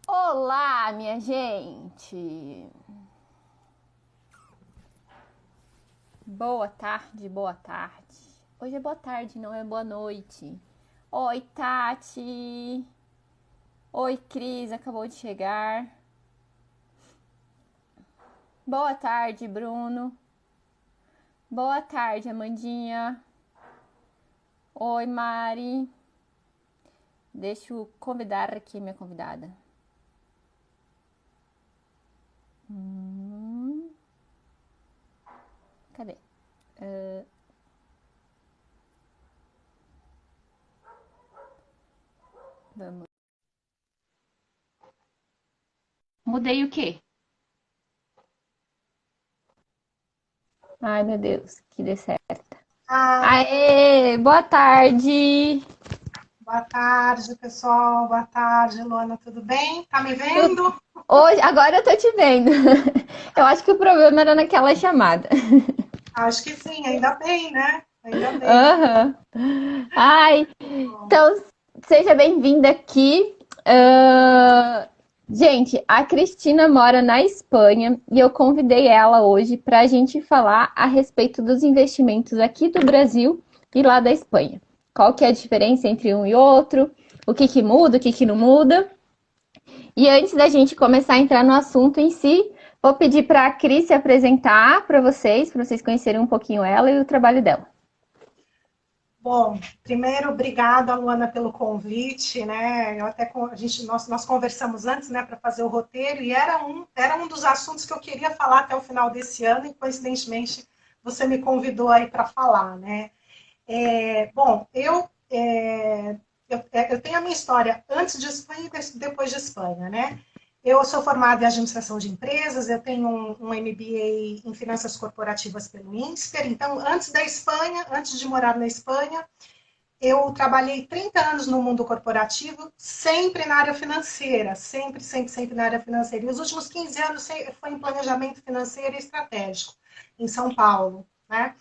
Olá, minha gente! Boa tarde, boa tarde. Hoje é boa tarde, não é boa noite. Oi, Tati! Oi, Cris, acabou de chegar. Boa tarde, Bruno. Boa tarde, Amandinha. Oi, Mari. Deixa eu convidar aqui minha convidada. Cadê? Vamos. Mudei o quê? Ai, meu Deus, que dê certo. Aê, boa tarde. Boa tarde, pessoal. Boa tarde, Luana. Tudo bem? Tá me vendo? Hoje, agora eu tô te vendo. Eu acho que o problema era naquela chamada. Acho que sim, ainda bem, né? Ainda bem. Aham. Ai, Bom, então seja bem-vinda aqui. Gente, a Cristina mora na Espanha e eu convidei ela hoje para a gente falar a respeito dos investimentos aqui do Brasil e lá da Espanha. Qual que é a diferença entre um e outro? O que que muda, o que que não muda? E antes da gente começar a entrar no assunto em si, vou pedir para a Cris se apresentar para vocês conhecerem um pouquinho ela e o trabalho dela. bom, primeiro, obrigada, Luana, pelo convite, né? Eu até nós conversamos antes, né, para fazer o roteiro e era um dos assuntos que eu queria falar até o final desse ano e coincidentemente você me convidou aí para falar, né? Bom, eu tenho a minha história antes de Espanha e depois de Espanha, né? Eu sou formada em administração de empresas, eu tenho um MBA em finanças corporativas pelo INSPER. Então, antes da Espanha, antes de morar na Espanha, eu trabalhei 30 anos no mundo corporativo, sempre na área financeira, sempre na área financeira. E os últimos 15 anos foi em planejamento financeiro e estratégico, em São Paulo, né?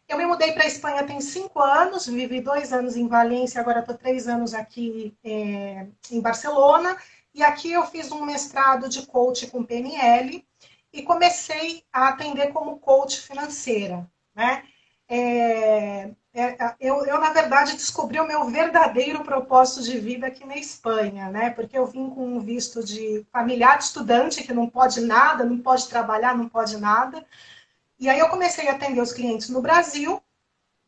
Eu me mudei para a Espanha tem 5 anos, vivi 2 anos em Valência, agora estou 3 anos aqui em Barcelona. E aqui eu fiz um mestrado de coach com PNL e comecei a atender como coach financeira, né? Na verdade, descobri o meu verdadeiro propósito de vida aqui na Espanha, né? Porque eu vim com um visto de familiar de estudante, que não pode nada, não pode trabalhar, não pode nada. E aí eu comecei a atender os clientes no Brasil,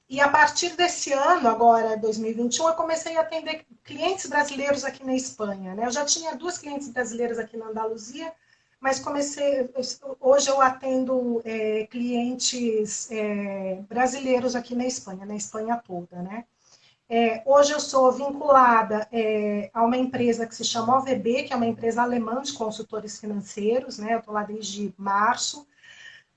e a partir desse ano, agora 2021, eu comecei a atender clientes brasileiros aqui na Espanha, né? Eu já tinha 2 clientes brasileiras aqui na Andaluzia, mas hoje eu atendo clientes brasileiros aqui na Espanha toda, né? Hoje eu sou vinculada a uma empresa que se chama OVB, que é uma empresa alemã de consultores financeiros, né? Eu estou lá desde março.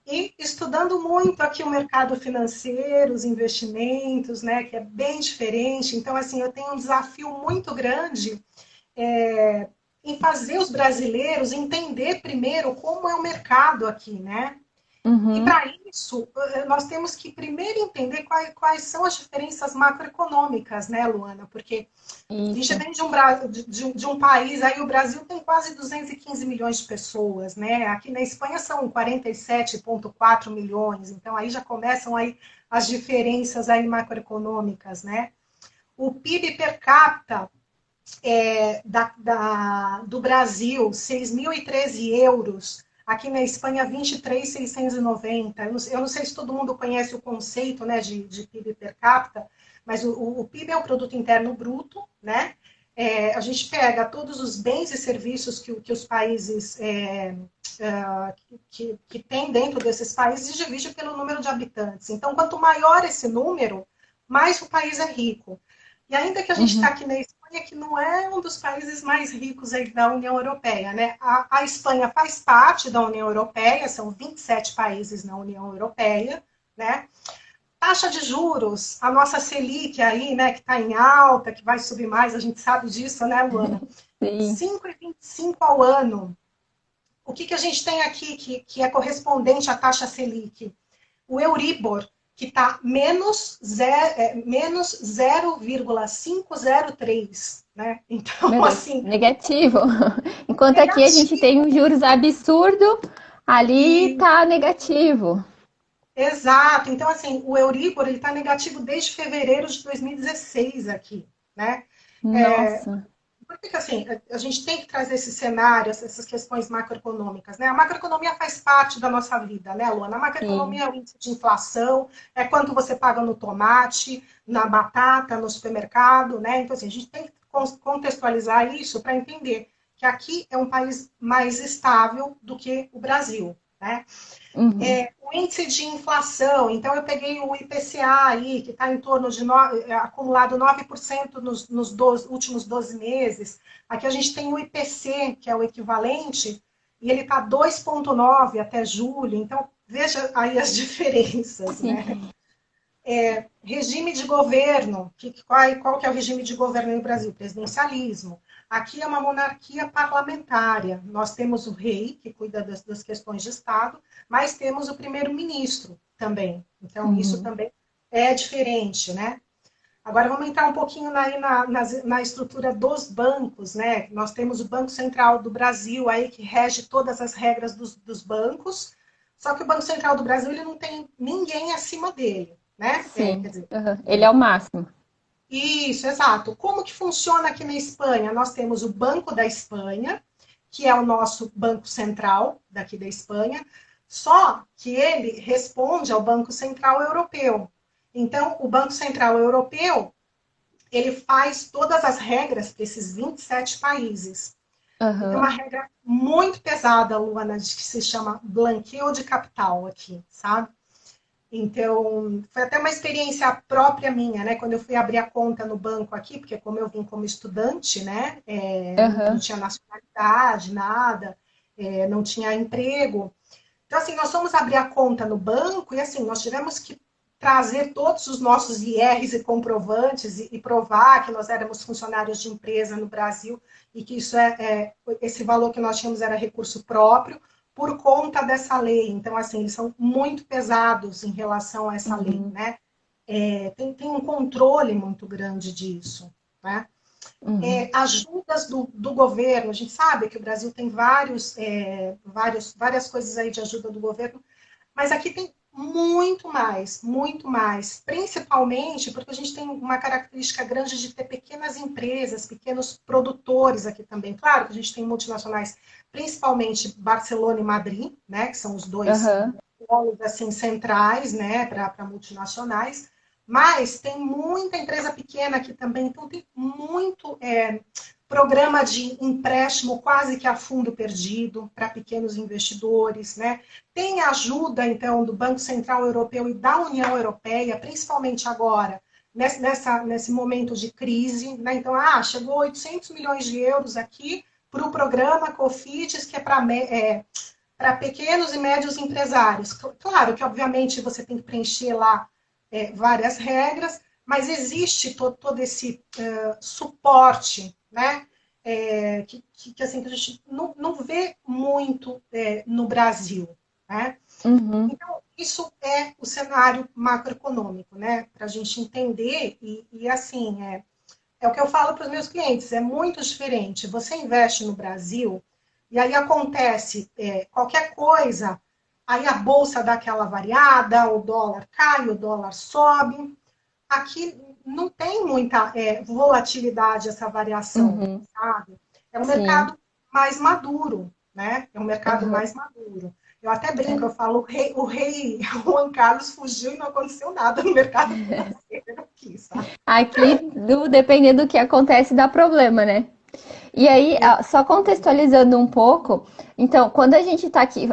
E estudando muito aqui o mercado financeiro, os investimentos, né, que é bem diferente. Então, assim, eu tenho um desafio muito grande em fazer os brasileiros entender primeiro como é o mercado aqui, né? E Uhum. para isso, nós temos que primeiro entender quais são as diferenças macroeconômicas, né, Luana? Porque a gente Isso. vem de um país, aí o Brasil tem quase 215 milhões de pessoas, né? Aqui na Espanha são 47,4 milhões, então aí já começam aí as diferenças aí macroeconômicas, né? O PIB per capita do Brasil, 6.013 euros, aqui na Espanha 23.690. Eu não sei se todo mundo conhece o conceito, né, de PIB per capita, mas o PIB é o produto interno bruto, né? A gente pega todos os bens e serviços que os países que tem dentro desses países e divide pelo número de habitantes. Então, quanto maior esse número, mais o país é rico. E ainda que a gente está Uhum. aqui na Espanha, que não é um dos países mais ricos aí da União Europeia, né? A Espanha faz parte da União Europeia, são 27 países na União Europeia, né? Taxa de juros, a nossa Selic aí, né, que está em alta, que vai subir mais, a gente sabe disso, né, Luana? Sim. 5,25 ao ano. O que a gente tem aqui que é correspondente à taxa Selic? O Euribor, que está menos 0,503, né? Meu Então, Deus, assim, negativo. Enquanto aqui a gente negativo. tem um juros absurdo, ali E tá negativo. exato. Então, assim, o Euribor ele está negativo desde fevereiro de 2016 aqui, né? Nossa, Por que, assim, a gente tem que trazer esse cenário, essas questões macroeconômicas, né? A macroeconomia faz parte da nossa vida, né, Luana? A macroeconomia sim. é o índice de inflação, é quanto você paga no tomate, na batata, no supermercado, né? Então, assim, a gente tem que contextualizar isso para entender que aqui é um país mais estável do que o Brasil, né? Uhum. O índice de inflação, então eu peguei o IPCA aí, que está em torno de acumulado 9% nos últimos 12 meses. Aqui a gente tem o IPC, que é o equivalente, e ele está 2,9 até julho. Então, veja aí as diferenças, né? Sim. Regime de governo, qual que é o regime de governo no Brasil? Presidencialismo. Aqui é uma monarquia parlamentar. Nós temos o rei, que cuida das questões de Estado, mas temos o primeiro-ministro também. Então, isso Uhum. também é diferente, né? Agora, vamos entrar um pouquinho na estrutura dos bancos, né? Nós temos o Banco Central do Brasil, aí que rege todas as regras dos bancos, só que o Banco Central do Brasil ele não tem ninguém acima dele, né? Sim. Quer dizer, Uhum. Ele é o máximo. isso, exato. Como que funciona aqui na Espanha? Nós temos o Banco da Espanha, que é o nosso banco central daqui da Espanha, só que ele responde ao Banco Central Europeu. Então, o Banco Central Europeu, ele faz todas as regras para esses 27 países. E tem uma Uhum. regra muito pesada, Luana, que se chama blanqueio de capital aqui, sabe? Então, foi até uma experiência própria minha, né? Quando eu fui abrir a conta no banco aqui, porque como eu vim como estudante, né? Não Uhum. tinha nacionalidade, nada, não tinha emprego. Então, assim, nós fomos abrir a conta no banco e, assim, nós tivemos que trazer todos os nossos IRs e comprovantes e provar que nós éramos funcionários de empresa no Brasil e que esse valor que nós tínhamos era recurso próprio por conta dessa lei. Então, assim, eles são muito pesados em relação a essa lei, Uhum. né? Tem um controle muito grande disso, né? Uhum. Ajudas do governo. A gente sabe que o Brasil tem várias coisas aí de ajuda do governo, mas aqui tem muito mais, principalmente porque a gente tem uma característica grande de ter pequenas empresas, pequenos produtores aqui também. Claro que a gente tem multinacionais, principalmente Barcelona e Madrid, né, que são os dois Uhum. polos assim centrais, né, para multinacionais. Mas tem muita empresa pequena aqui também, então tem muito programa de empréstimo quase que a fundo perdido para pequenos investidores, né? Tem ajuda, então, do Banco Central Europeu e da União Europeia, principalmente agora, nesse momento de crise, né? Então, chegou 800 milhões de euros aqui para o programa COFIDES, que é para pequenos e médios empresários. Claro que, obviamente, você tem que preencher lá várias regras, mas existe todo esse suporte, né? Assim, que a gente não vê muito no Brasil, né? Uhum. Então, isso é o cenário macroeconômico, né? Para a gente entender, e assim, é o que eu falo para os meus clientes, é muito diferente. Você investe no Brasil, e aí acontece qualquer coisa, aí a bolsa dá aquela variada, o dólar cai, o dólar sobe. Aqui não tem muita volatilidade essa variação, Uhum. sabe? É um Sim. mercado mais maduro, né? É um mercado Uhum. mais maduro. Eu até brinco, É. eu falo, o rei Juan Carlos fugiu e não aconteceu nada no mercado financeiro aqui, sabe? Aqui, dependendo do que acontece, dá problema, né? E aí, só contextualizando um pouco, então, quando a gente está aqui,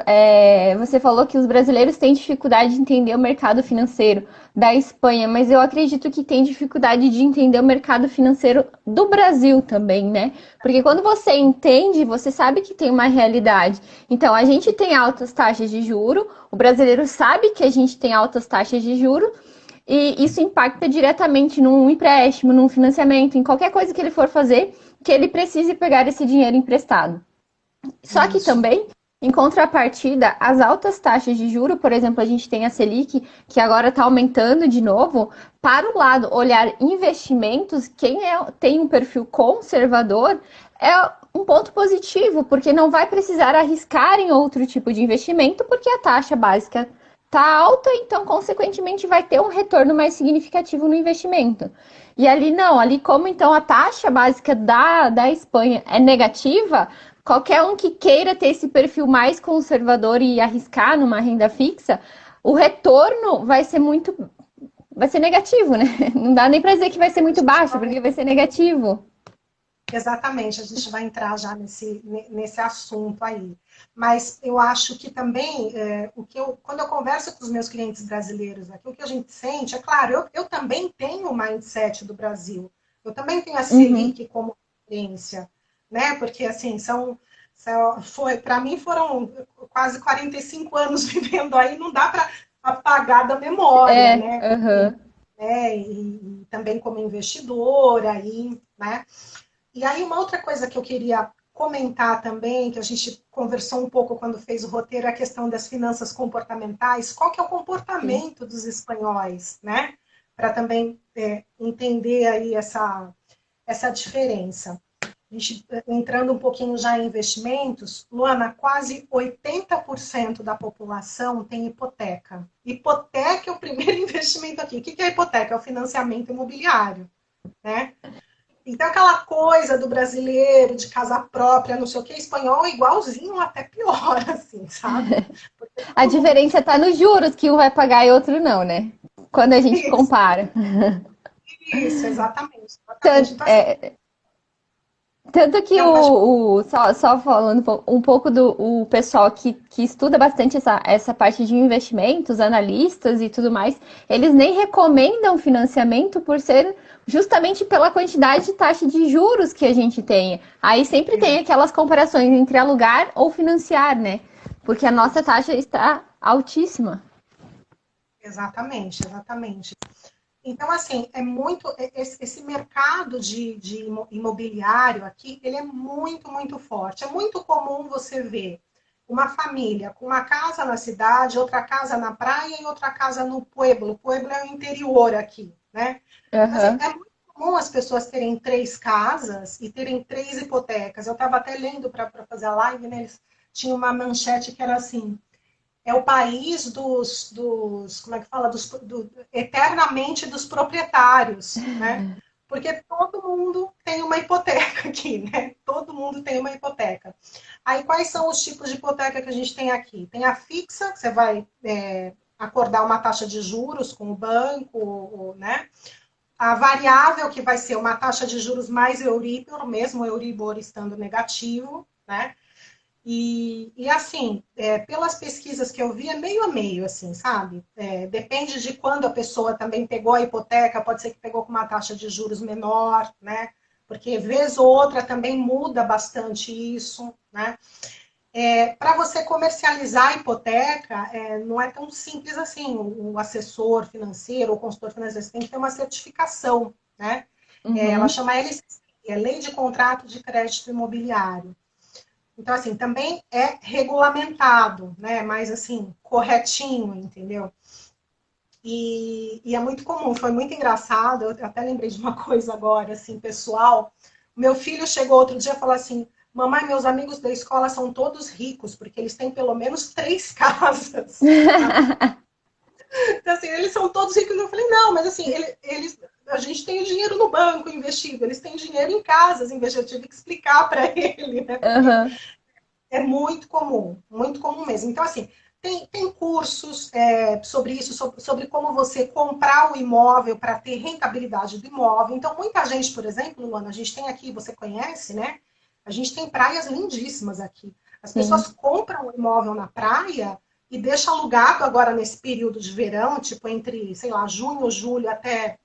você falou que os brasileiros têm dificuldade de entender o mercado financeiro da Espanha, mas eu acredito que tem dificuldade de entender o mercado financeiro do Brasil também, né? Porque quando você entende, você sabe que tem uma realidade. Então, a gente tem altas taxas de juro, o brasileiro sabe que a gente tem altas taxas de juro, e isso impacta diretamente num empréstimo, num financiamento, em qualquer coisa que ele for fazer, que ele precise pegar esse dinheiro emprestado. Só que Isso. também Em contrapartida, as altas taxas de juro, por exemplo, a gente tem a Selic, que agora está aumentando de novo. Para o lado, olhar investimentos, tem um perfil conservador é um ponto positivo, porque não vai precisar arriscar em outro tipo de investimento, porque a taxa básica está alta, então, consequentemente, vai ter um retorno mais significativo no investimento. E ali não, ali como então a taxa básica da Espanha é negativa, qualquer um que queira ter esse perfil mais conservador e arriscar numa renda fixa, o retorno vai ser negativo, né? Não dá nem para dizer que vai ser muito baixo, porque vai ser negativo. Exatamente, a gente vai entrar já nesse assunto aí. Mas eu acho que também, quando eu converso com os meus clientes brasileiros aqui, o que a gente sente, é claro, eu também tenho o mindset do Brasil, eu também tenho a Uhum. Selic como referência, né? Porque, assim, para mim foram quase 45 anos vivendo aí, não dá para apagar da memória, É, né? uhum. E também como investidora, aí, né? E aí, uma outra coisa que eu queria comentar também, que a gente conversou um pouco quando fez o roteiro, é a questão das finanças comportamentais. Qual que é o Sim. comportamento dos espanhóis, né? Para também entender aí essa diferença. A gente, entrando um pouquinho já em investimentos, Luana, quase 80% da população tem hipoteca. Hipoteca é o primeiro investimento aqui. O que é hipoteca? É o financiamento imobiliário, né? Então, aquela coisa do brasileiro, de casa própria, não sei o que, espanhol é igualzinho, até pior, assim, sabe? Porque A todo mundo diferença está nos juros que um vai pagar e outro não, né? Quando a gente isso, compara. isso, exatamente, exatamente. Tanto, Então, assim, tanto que não, pode. só falando um pouco do o pessoal que estuda bastante essa parte de investimentos, analistas e tudo mais, eles nem recomendam financiamento por ser justamente pela quantidade de taxa de juros que a gente tem. Aí sempre tem aquelas comparações entre alugar ou financiar, né? Porque a nossa taxa está altíssima. Exatamente, exatamente. Então, assim, é muito. Esse mercado de imobiliário aqui, ele é muito, muito forte. É muito comum você ver uma família com uma casa na cidade, outra casa na praia e outra casa no pueblo. O pueblo é o interior aqui, né? Então, assim, Aham. é muito comum as pessoas terem 3 casas e terem 3 hipotecas. Eu estava até lendo para fazer a live, né? Eles tinham uma manchete que era assim: é o país como é que fala, eternamente dos proprietários, né? Porque todo mundo tem uma hipoteca aqui, né? Todo mundo tem uma hipoteca. Aí, quais são os tipos de hipoteca que a gente tem aqui? Tem a fixa, que você vai acordar uma taxa de juros com o banco, né? A variável, que vai ser uma taxa de juros mais Euribor, mesmo o Euribor estando negativo, né? E assim, pelas pesquisas que eu vi, é meio a meio, assim, sabe? Depende de quando a pessoa também pegou a hipoteca, pode ser que pegou com uma taxa de juros menor, né? Porque vez ou outra também muda bastante isso, né? Para você comercializar a hipoteca, não é tão simples assim. O assessor financeiro, o consultor financeiro, você tem que ter uma certificação, né? Ela Uhum. chama LCI, é Lei de Contrato de Crédito Imobiliário. Então, assim, também é regulamentado, né? Mas, assim, corretinho, entendeu? E é muito comum, foi muito engraçado. Eu até lembrei de uma coisa agora, assim, pessoal. Meu filho chegou outro dia e falou assim: Mamãe, meus amigos da escola são todos ricos, porque eles têm pelo menos 3 casas. Então, assim, eles são todos ricos. Eu falei: Não, mas assim, a gente tem dinheiro no banco investido, eles têm dinheiro em casas investido. Eu tive que explicar para ele, né? Porque Aham. é muito comum mesmo. Então, assim, tem cursos sobre isso, sobre como você comprar o imóvel para ter rentabilidade do imóvel. Então, muita gente, por exemplo, Luana, a gente tem aqui, você conhece, né? A gente tem praias lindíssimas aqui. As pessoas Sim. compram o imóvel na praia e deixam alugado agora nesse período de verão, tipo entre, sei lá, junho, julho até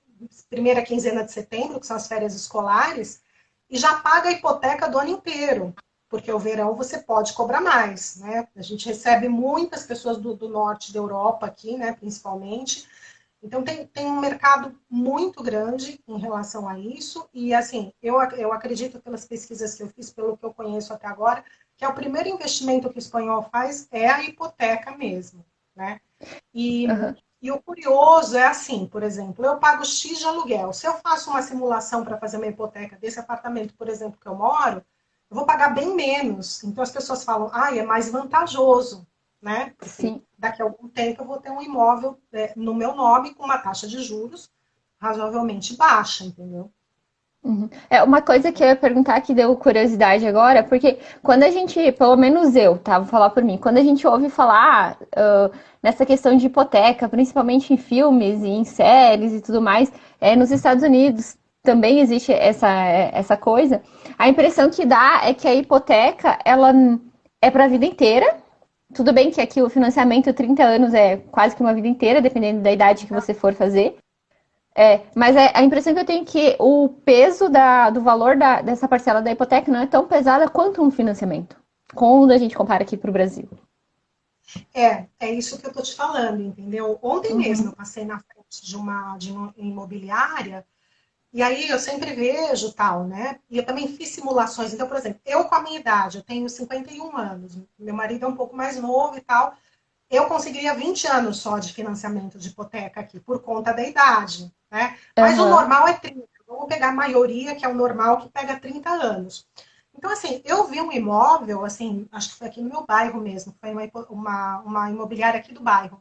primeira quinzena de setembro, que são as férias escolares, e já paga a hipoteca do ano inteiro, porque o verão você pode cobrar mais, né? A gente recebe muitas pessoas do norte da Europa aqui, né, principalmente. Então tem um mercado muito grande em relação a isso. E assim, eu acredito pelas pesquisas que eu fiz, pelo que eu conheço até agora, que é o primeiro investimento que o espanhol faz, é a hipoteca mesmo, né? E, Aham. e o curioso é assim, por exemplo, eu pago X de aluguel. Se eu faço uma simulação para fazer uma hipoteca desse apartamento, por exemplo, que eu moro, eu vou pagar bem menos. Então as pessoas falam, é mais vantajoso, né? Porque Sim. daqui a algum tempo eu vou ter um imóvel no meu nome com uma taxa de juros razoavelmente baixa, entendeu? Uhum. É uma coisa que eu ia perguntar que deu curiosidade agora, porque quando a gente, pelo menos eu, tá, vou falar por mim, quando a gente ouve falar nessa questão de hipoteca, principalmente em filmes e em séries e tudo mais, nos Estados Unidos também existe essa coisa. A impressão que dá é que a hipoteca, ela é para a vida inteira. Tudo bem que aqui o financiamento 30 anos é quase que uma vida inteira, dependendo da idade que você for fazer. Mas a impressão que eu tenho é que o peso do valor dessa parcela da hipoteca não é tão pesada quanto um financiamento, quando a gente compara aqui para o Brasil. É isso que eu tô te falando, entendeu? Ontem mesmo Uhum, eu passei na frente de uma imobiliária. E aí eu sempre vejo tal, né? E eu também fiz simulações. Então, por exemplo, eu com a minha idade, eu tenho 51 anos, meu marido é um pouco mais novo e tal, eu conseguiria 20 anos só de financiamento de hipoteca aqui, por conta da idade, né? Mas o uhum, normal é 30. Vamos pegar a maioria, que é o normal, que pega 30 anos. Então, assim, eu vi um imóvel, assim, acho que foi aqui no meu bairro mesmo, foi uma imobiliária aqui do bairro,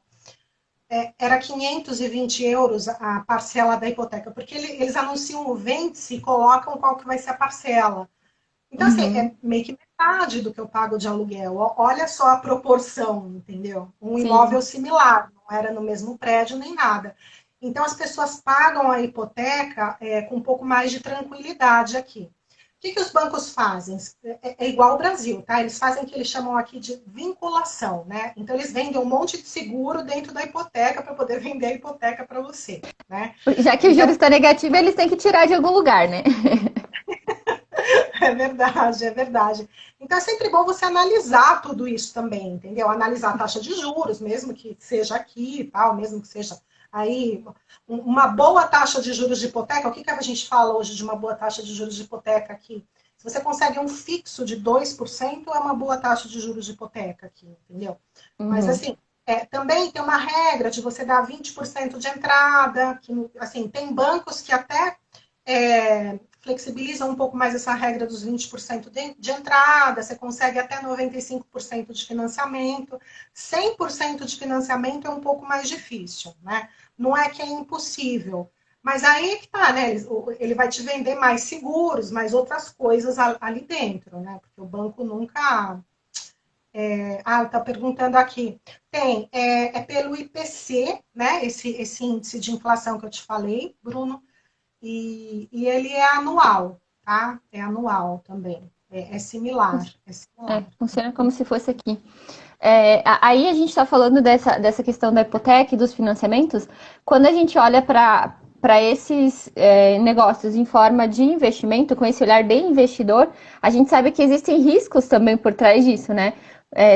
era 520 euros a parcela da hipoteca, porque eles anunciam o vence e colocam qual que vai ser a parcela. Então, assim, é uhum. meio que metade do que eu pago de aluguel. Olha só a proporção, entendeu? Um imóvel Sim. similar, não era no mesmo prédio nem nada. Então, as pessoas pagam a hipoteca com um pouco mais de tranquilidade aqui. O que os bancos fazem? É igual ao Brasil, tá? Eles fazem o que eles chamam aqui de vinculação, né? Então, eles vendem um monte de seguro dentro da hipoteca para poder vender a hipoteca para você, né? Já que o juros Então, está negativo, eles têm que tirar de algum lugar, né? é verdade, é verdade. Então é sempre bom você analisar tudo isso também, entendeu? Analisar a taxa de juros, mesmo que seja aqui e tal, mesmo que seja aí uma boa taxa de juros de hipoteca. O que a gente fala hoje de uma boa taxa de juros de hipoteca aqui? Se você consegue um fixo de 2%, é uma boa taxa de juros de hipoteca aqui, entendeu? Mas Uhum. assim, também tem uma regra de você dar 20% de entrada, que assim, tem bancos que até flexibiliza um pouco mais essa regra dos 20% de entrada, você consegue até 95% de financiamento, 100% de financiamento é um pouco mais difícil, né? Não é que é impossível, mas aí que tá, né? Ele vai te vender mais seguros, mais outras coisas ali dentro, né? Porque o banco nunca. Tá perguntando aqui. É pelo IPC, né? Esse índice de inflação que eu te falei, Bruno. E ele é anual, tá? É anual também. É similar, é similar. Funciona como se fosse aqui. Aí a gente está falando dessa questão da hipoteca e dos financiamentos. Quando a gente olha para esses negócios em forma de investimento, com esse olhar de investidor, a gente sabe que existem riscos também por trás disso, né?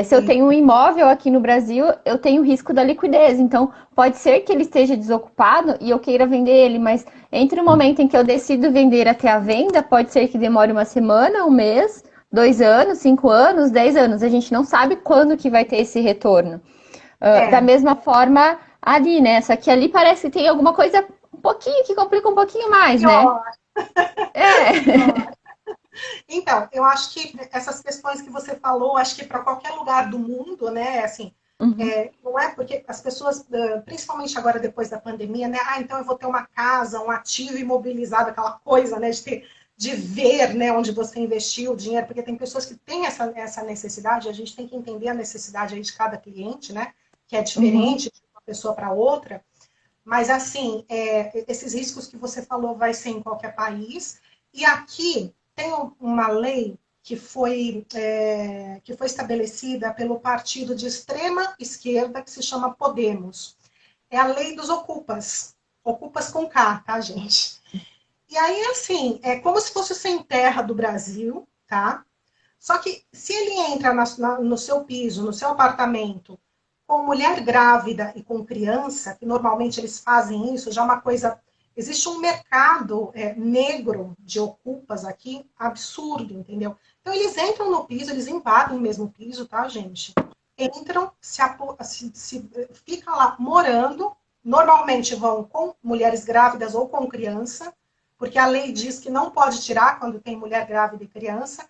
Se eu Sim, tenho um imóvel aqui no Brasil, eu tenho o risco da liquidez. Então, pode ser que ele esteja desocupado e eu queira vender ele, mas entre o momento em que eu decido vender até a venda, pode ser que demore uma semana, um mês, 2 anos, 5 anos, 10 anos. A gente não sabe quando que vai ter esse retorno. Da é. mesma forma, ali, né? Só que ali parece que tem alguma coisa um pouquinho que complica um pouquinho mais, né? Pior, É. pior. Então, eu acho que essas questões que você falou, acho que para qualquer lugar do mundo, né, assim, Uhum, não é porque as pessoas, principalmente agora depois da pandemia, né, então eu vou ter uma casa, um ativo imobilizado, aquela coisa, né, de ver, né, onde você investiu o dinheiro, porque tem pessoas que têm essa necessidade, a gente tem que entender a necessidade aí de cada cliente, né, que é uhum. diferente de uma pessoa para outra, mas assim, esses riscos que você falou vai ser em qualquer país, e aqui tem uma lei que foi estabelecida pelo partido de extrema esquerda que se chama Podemos. É a lei dos ocupas. Ocupas com K, tá, gente? E aí, assim, é como se fosse o sem terra do Brasil, tá? Só que se ele entra no seu piso, no seu apartamento, com mulher grávida e com criança, que normalmente eles fazem isso, já é uma coisa existe um mercado negro de ocupas aqui absurdo, entendeu? Então eles entram no piso, eles invadem o mesmo piso, tá, gente? Entram, fica lá morando, normalmente vão com mulheres grávidas ou com criança, porque a lei diz que não pode tirar quando tem mulher grávida e criança.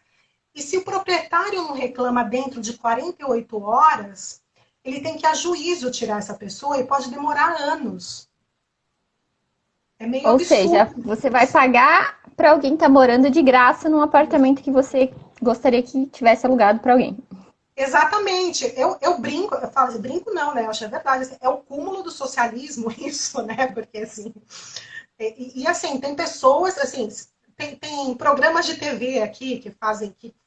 E se o proprietário não reclama dentro de 48 horas, ele tem que a juízo tirar essa pessoa e pode demorar anos. É meio Ou seja, absurdo. você vai pagar para alguém estar morando de graça num apartamento que você gostaria que tivesse alugado para alguém. Exatamente. Eu brinco, eu falo, brinco não, né? Eu acho que é verdade. Assim, é o cúmulo do socialismo isso, né? Porque assim. Assim, tem pessoas, assim, tem programas de TV aqui que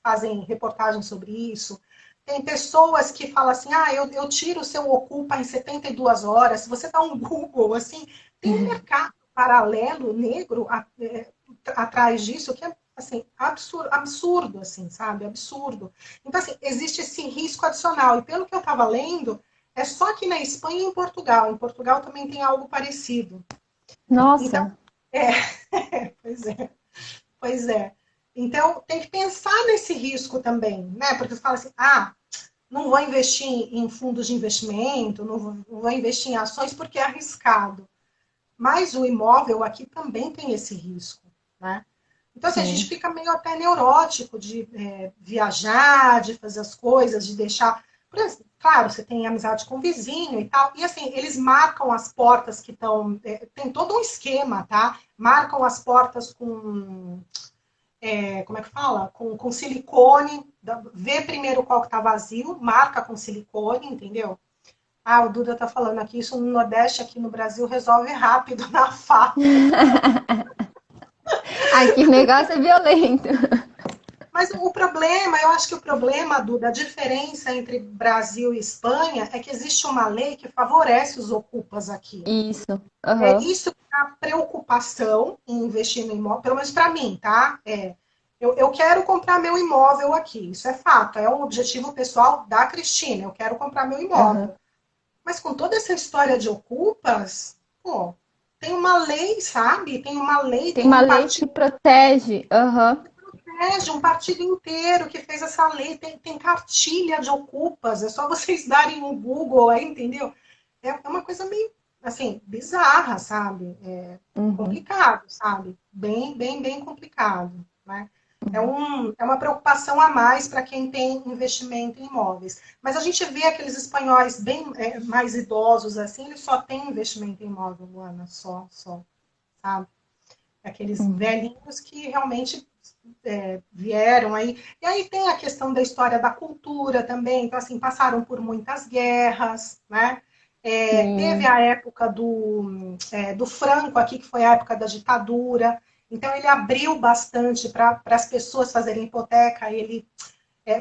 fazem reportagens sobre isso. Tem pessoas que falam assim, eu tiro o seu Ocupa em 72 horas. Se você dá um Google, assim, tem um mercado paralelo negro atrás disso que é assim, absurdo, assim, sabe? Absurdo. Então, assim, existe esse risco adicional. E pelo que eu estava lendo, é só que na Espanha e em Portugal. Em Portugal também tem algo parecido. Então, Nossa, é, pois é, pois é. Então, tem que pensar nesse risco também, né? Porque você fala assim, não vou investir em fundos de investimento, não vou investir em ações porque é arriscado. Mas o imóvel aqui também tem esse risco, né? Então, assim, a gente sim. fica meio até neurótico de viajar, de fazer as coisas, de deixar. Claro, você tem amizade com o vizinho e tal. E assim, eles marcam as portas que estão. Tem todo um esquema, tá? Marcam as portas com. Como é que fala? Com silicone. Vê primeiro qual que tá vazio, marca com silicone, entendeu? O Duda tá falando aqui, isso no Nordeste, aqui no Brasil, resolve rápido na faca. Aqui o negócio é violento. Mas o problema, eu acho que o problema, Duda, a diferença entre Brasil e Espanha é que existe uma lei que favorece os ocupas aqui. Isso. Aham. Isso é a preocupação em investir no imóvel, pelo menos para mim, tá? Eu quero comprar meu imóvel aqui, isso é fato, é um objetivo pessoal da Cristina, eu quero comprar meu Aham. imóvel. Mas com toda essa história de ocupas, pô, tem uma lei, sabe? Tem uma lei, Tem tem uma um lei que partido protege. Aham. de um partido inteiro que fez essa lei, tem cartilha de ocupas, é só vocês darem um Google aí, entendeu? É uma coisa meio, assim, bizarra, sabe? É Uhum. complicado, sabe? Bem, bem, bem complicado, né? É uma preocupação a mais para quem tem investimento em imóveis. Mas a gente vê aqueles espanhóis bem mais idosos, assim, eles só têm investimento em imóvel, Luana, só, sabe? Aqueles Uhum. velhinhos que realmente vieram aí. E aí tem a questão da história da cultura também. Então, assim, passaram por muitas guerras, né? Teve Sim. a época do Franco aqui, que foi a época da ditadura. Então, ele abriu bastante para as pessoas fazerem hipoteca. Ele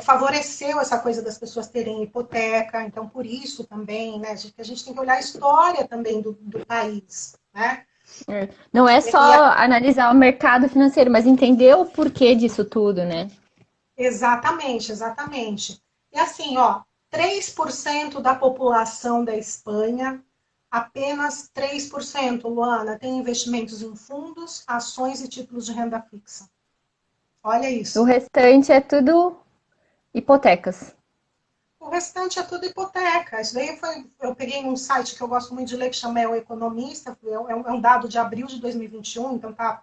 favoreceu essa coisa das pessoas terem hipoteca. Então, por isso também, né? A gente tem que olhar a história também do país, né? É. Não é só E analisar o mercado financeiro, mas entender o porquê disso tudo, né? exatamente, exatamente. E assim, ó, 3% da população da Espanha, apenas 3%, Luana, tem investimentos em fundos, ações e títulos de renda fixa. Olha O isso. restante é tudo hipotecas. O restante é tudo hipoteca. Isso daí foi. Eu peguei num site que eu gosto muito de ler, que chama O Economista, é um dado de abril de 2021, então tá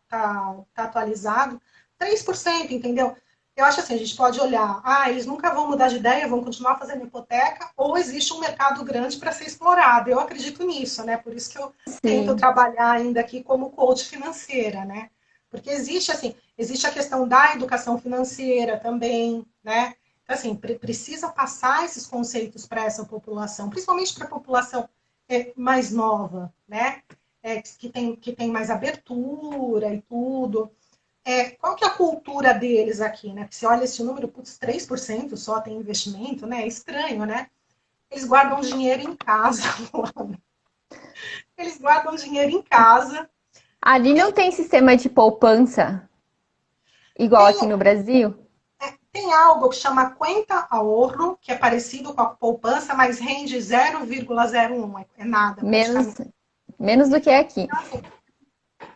atualizado. 3%, entendeu? Eu acho assim, a gente pode olhar, eles nunca vão mudar de ideia, vão continuar fazendo hipoteca, ou existe um mercado grande para ser explorado. Eu acredito nisso, né? Por isso que eu tento Sim. trabalhar ainda aqui como coach financeira, né? Porque existe assim, existe a questão da educação financeira também, né? Então, assim, precisa passar esses conceitos para essa população, principalmente para a população mais nova, né? Que tem mais abertura e tudo. Qual que é a cultura deles aqui, né? Porque você olha esse número, putz, 3% só tem investimento, né? É estranho, né? Eles guardam dinheiro em casa. Eles guardam dinheiro em casa. Ali não Tem, tem sistema de poupança igual tem, aqui no Brasil? tem algo que chama Cuenta Ahorro, que é parecido com a poupança, mas rende 0,01. É nada, Menos, praticamente. menos do que aqui.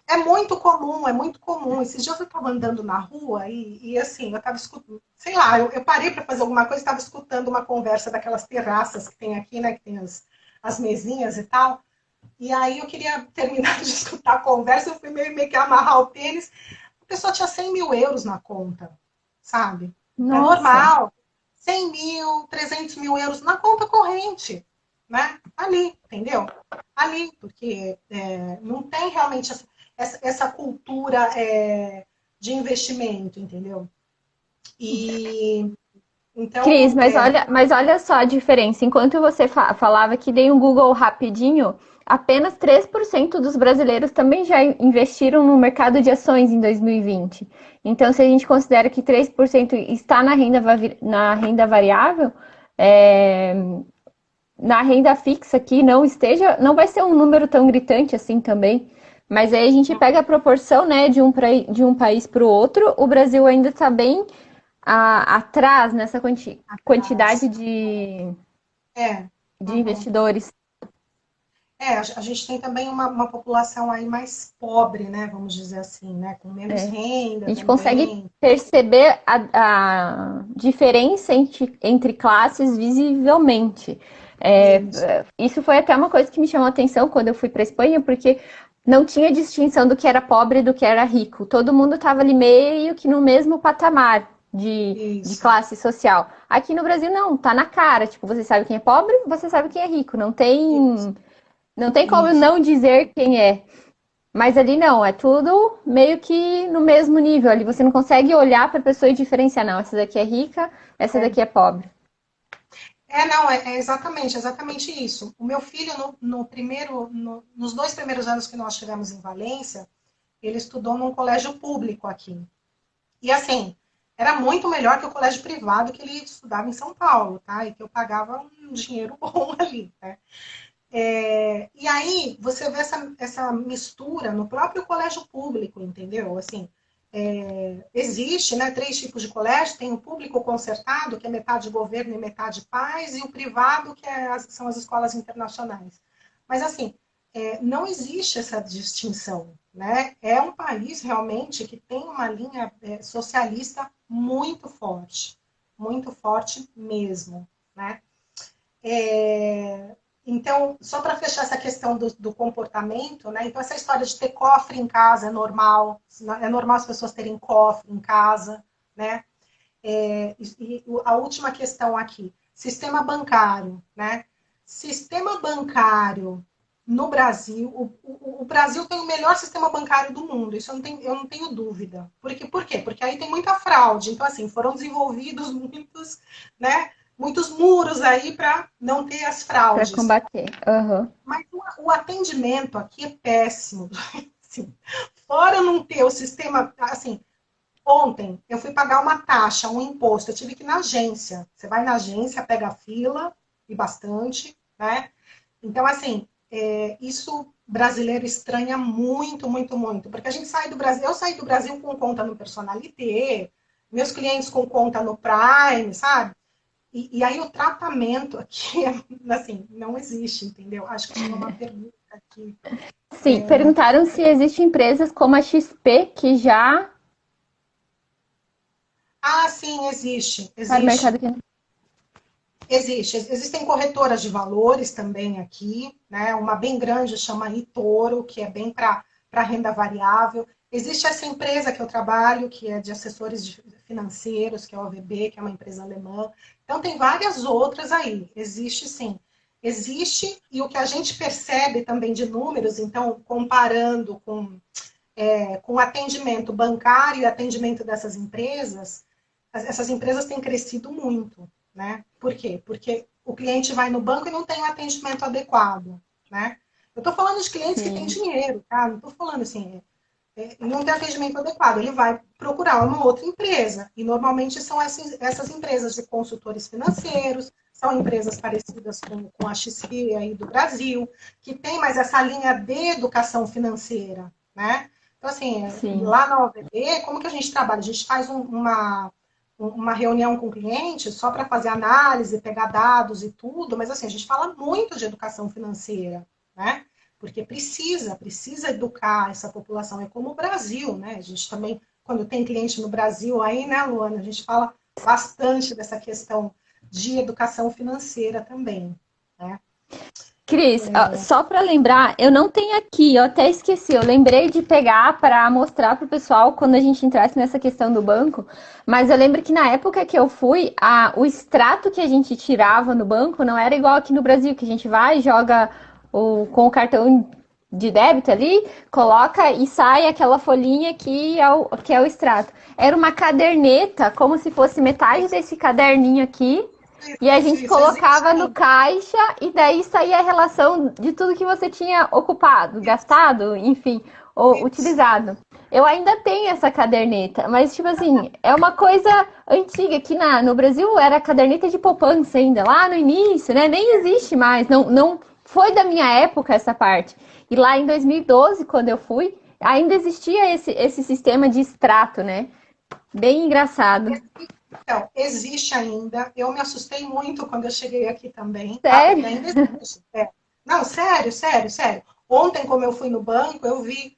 É muito comum, é muito comum. Esses dias eu estava andando na rua e assim, eu estava escutando, sei lá, eu parei para fazer alguma coisa e estava escutando uma conversa daquelas terraças que tem aqui, né, que tem as mesinhas e tal. E aí eu queria terminar de escutar a conversa, eu fui meio que amarrar o tênis. A pessoa tinha 100 mil euros na conta, sabe? É Nossa, normal. 100 mil, 300 mil euros na conta corrente, né? Ali, entendeu? Ali, porque não tem realmente essa cultura de investimento, entendeu? E Cris, então, mas olha só a diferença. Enquanto você falava que dei um Google rapidinho, apenas 3% dos brasileiros também já investiram no mercado de ações em 2020. Então, se a gente considera que 3% está na renda variável, é, na renda fixa aqui não esteja, não vai ser um número tão gritante assim também. Mas aí a gente pega a proporção, né, de um país para o outro, o Brasil ainda está bem atrás nessa quantidade atrás. É, de uhum. investidores. A gente tem também uma população aí mais pobre, né? Vamos dizer assim, né? Com menos A renda gente consegue também. perceber a diferença entre classes visivelmente. Isso. Isso foi até uma coisa que me chamou a atenção quando eu fui para a Espanha, porque não tinha distinção do que era pobre e do que era rico. Todo mundo estava ali meio que no mesmo patamar de Isso. classe social. Aqui no Brasil, não, tá na cara. Tipo, você sabe quem é pobre, você sabe quem é rico. Isso. Não tem como Isso. não dizer quem é. Mas ali não, é tudo meio que no mesmo nível. Ali você não consegue olhar para a pessoa e diferenciar, não, essa daqui é rica, essa É. daqui é pobre. Não, é exatamente isso. O meu filho, nos 2 primeiros anos que nós tivemos em Valência, ele estudou num colégio público aqui. E assim, era muito melhor que o colégio privado que ele estudava em São Paulo, tá? E que eu pagava um dinheiro bom ali, né? E aí você vê essa mistura no próprio colégio público, entendeu? Assim, existe, né, 3 tipos de colégio, tem o público concertado, que é metade governo e metade pais, e o privado, que são as escolas internacionais. Mas assim, não existe essa distinção, né? É um país realmente que tem uma linha socialista muito forte mesmo, né? É, então, só para fechar essa questão do comportamento, né? Então, essa história de ter cofre em casa é normal as pessoas terem cofre em casa, né? E a última questão aqui, sistema bancário, né? Sistema bancário no Brasil, o Brasil tem o melhor sistema bancário do mundo, isso eu não tenho dúvida. Por quê? Porque aí tem muita fraude. Então, assim, foram desenvolvidos né, muitos muros aí para não ter as Para fraudes. combater. Uhum. Mas o atendimento aqui é péssimo. Assim, fora não ter o sistema, assim, ontem eu fui pagar uma taxa, um imposto, eu tive que ir na agência. Você vai na agência, pega a fila, e bastante, né? Então, assim, isso brasileiro estranha muito, muito, muito. Porque a gente sai do Brasil, eu saí do Brasil com conta no Personalité, meus clientes com conta no Prime, sabe? E aí o tratamento aqui, assim, não existe, entendeu? Acho que tinha uma pergunta aqui. Sim, perguntaram se existem empresas como a XP que já Ah, sim, existe, está no mercado existe. aqui. Existem corretoras de valores também aqui, né? Uma bem grande chama eToro, que é bem para renda variável. Existe essa empresa que eu trabalho, que é de assessores financeiros, que é a OVB, que é uma empresa alemã. Então, tem várias outras aí. Existe sim. Existe, e o que a gente percebe também de números, então, comparando com o atendimento bancário e atendimento dessas empresas, essas empresas têm crescido muito, né? Por quê? Porque o cliente vai no banco e não tem o atendimento adequado, né? Eu estou falando de clientes que têm Sim, dinheiro, tá? Não estou falando assim, não tem atendimento adequado. Ele vai procurar uma outra empresa. E normalmente são essas empresas de consultores financeiros, são empresas parecidas com a XP aí do Brasil, que tem mais essa linha de educação financeira, né? Então, assim, sim. lá na OVB, como que a gente trabalha? A gente faz uma reunião com o cliente só para fazer análise, pegar dados e tudo, mas assim, a gente fala muito de educação financeira, né? porque precisa educar essa população. É como o Brasil, né? A gente também, quando tem cliente no Brasil aí, né, Luana, a gente fala bastante dessa questão de educação financeira também, né? Cris, ó, só para lembrar, eu não tenho aqui, eu até esqueci, eu lembrei de pegar para mostrar para o pessoal quando a gente entrasse nessa questão do banco, mas eu lembro que na época que eu fui, o extrato que a gente tirava no banco não era igual aqui no Brasil, que a gente vai, joga com o cartão de débito ali, coloca e sai aquela folhinha que é o extrato. Era uma caderneta, como se fosse metade desse caderninho aqui, e a gente colocava no caixa e daí saía a relação de tudo que você tinha ocupado, gastado, enfim, ou utilizado. Eu ainda tenho essa caderneta, mas tipo assim, é uma coisa antiga. Aqui no Brasil era caderneta de poupança ainda, lá no início, né? Nem existe mais, não foi da minha época essa parte. E lá em 2012, quando eu fui, ainda existia esse sistema de extrato, né? Bem engraçado. Então, existe ainda. Eu me assustei muito quando eu cheguei aqui também, tá? Sério? Porque ainda existe. Não, sério, sério, sério. Ontem, como eu fui no banco, eu vi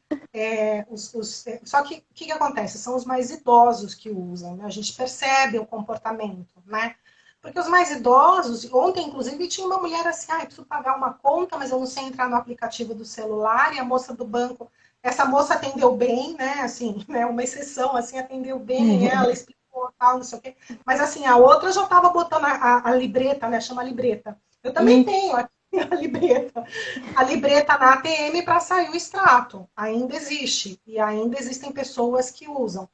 só que o que acontece? São os mais idosos que usam, né? A gente percebe o comportamento, né? Porque os mais idosos, ontem, inclusive, tinha uma mulher assim, eu preciso pagar uma conta, mas eu não sei entrar no aplicativo do celular, e a moça do banco, essa moça atendeu bem, né? Assim, né? Uma exceção, assim, atendeu bem, ela explicou tal, não sei o quê. Mas assim, a outra já estava botando a libreta, né? Chama libreta. Eu também tenho aqui a libreta. A libreta na ATM para sair o extrato. Ainda existe. E ainda existem pessoas que usam.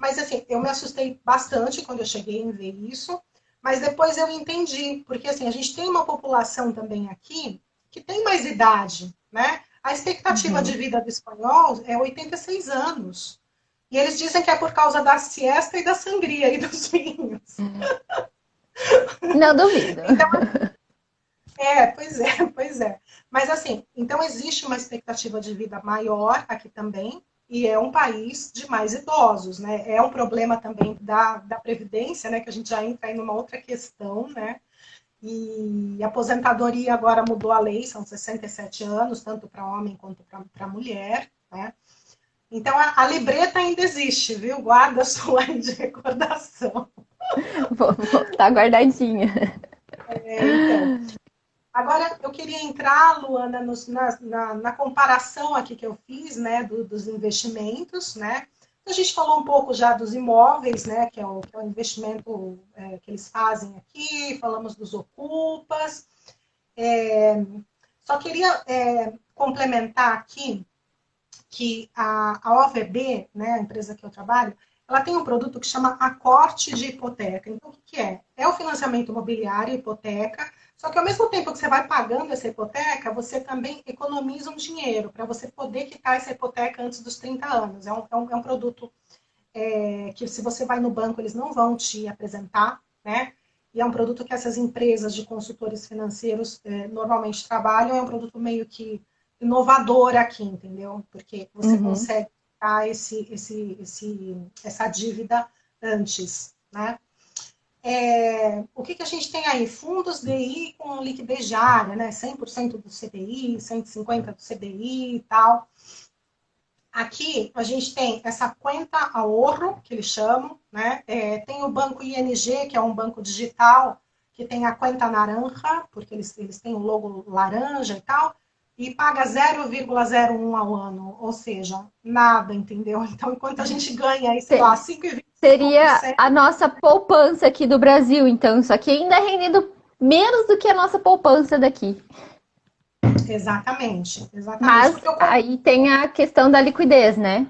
Mas assim, eu me assustei bastante quando eu cheguei em ver isso. Mas depois eu entendi. Porque assim, a gente tem uma população também aqui que tem mais idade, né? A expectativa de vida do espanhol é 86 anos. E eles dizem que é por causa da siesta e da sangria e dos vinhos. Não duvido. Então, pois é, pois é. Mas assim, então existe uma expectativa de vida maior aqui também, e é um país de mais idosos, né? É um problema também da Previdência, né? Que a gente já entra aí numa outra questão, né? E a aposentadoria agora mudou a lei, são 67 anos, tanto para homem quanto para mulher, né? Então a libreta ainda existe, viu? Guarda sua aí de recordação. Tá guardadinha. Então. Agora, eu queria entrar, Luana, na comparação aqui que eu fiz, né, dos investimentos, né? A gente falou um pouco já dos imóveis, né, que é o investimento que eles fazem aqui, falamos dos ocupas. Só queria complementar aqui que a OVB, né, a empresa que eu trabalho, ela tem um produto que chama acorte de hipoteca. Então, o que é? É o financiamento imobiliário, hipoteca, só que ao mesmo tempo que você vai pagando essa hipoteca, você também economiza um dinheiro para você poder quitar essa hipoteca antes dos 30 anos. É um produto que se você vai no banco, eles não vão te apresentar, né? E é um produto que essas empresas de consultores financeiros normalmente trabalham, é um produto meio que inovador aqui, entendeu? Porque você consegue quitar essa dívida antes, né? O que a gente tem aí? Fundos DI com liquidez diária, né? 100% do CDI, 150% do CDI e tal. Aqui a gente tem essa conta ahorro, que eles chamam, né? Tem o banco ING, que é um banco digital, que tem a conta naranja, porque eles têm o logo laranja e tal, e paga 0,01 ao ano, ou seja, nada, entendeu? Então, enquanto a gente ganha aí, sei lá, 5,25%. Seria a nossa poupança aqui do Brasil, então. Isso aqui ainda é rendido menos do que a nossa poupança daqui. Exatamente, exatamente. Mas aí tem a questão da liquidez, né?